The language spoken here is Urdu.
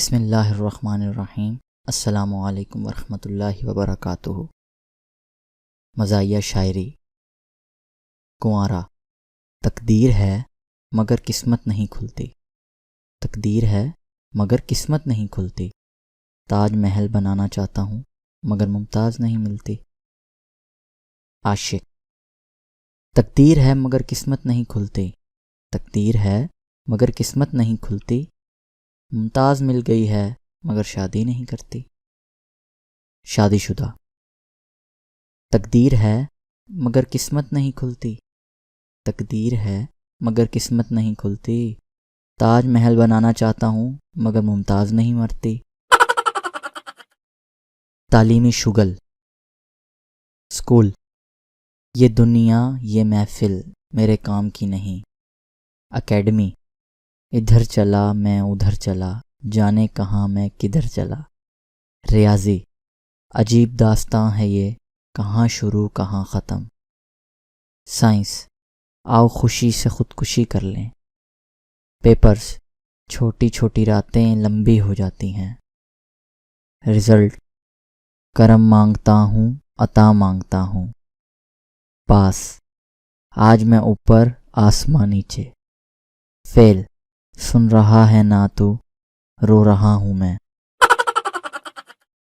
بسم اللہ الرحمن الرحیم۔ السلام علیکم ورحمۃ اللہ وبرکاتہ۔ مزاحیہ شاعری۔ کنوارا۔ تقدیر ہے مگر قسمت نہیں کھلتی، تقدیر ہے مگر قسمت نہیں کھلتی، تاج محل بنانا چاہتا ہوں مگر ممتاز نہیں ملتی۔ عاشق۔ تقدیر ہے مگر قسمت نہیں کھلتی، تقدیر ہے مگر قسمت نہیں کھلتی، ممتاز مل گئی ہے مگر شادی نہیں کرتی۔ شادی شدہ۔ تقدیر ہے مگر قسمت نہیں کھلتی، تقدیر ہے مگر قسمت نہیں کھلتی، تاج محل بنانا چاہتا ہوں مگر ممتاز نہیں مرتی۔ تعلیمی شغل۔ اسکول۔ یہ دنیا یہ محفل میرے کام کی نہیں۔ اکیڈمی۔ ادھر چلا میں ادھر چلا، جانے کہاں میں کدھر چلا۔ ریاضی۔ عجیب داستاں ہے یہ، کہاں شروع کہاں ختم۔ سائنس۔ آؤ خوشی سے خودکشی کر لیں۔ پیپرز۔ چھوٹی چھوٹی راتیں لمبی ہو جاتی ہیں۔ رزلٹ۔ کرم مانگتا ہوں عطا مانگتا ہوں۔ پاس۔ آج میں اوپر آسماں نیچے۔ فیل۔ سن رہا ہے نہ تو، رو رہا ہوں میں۔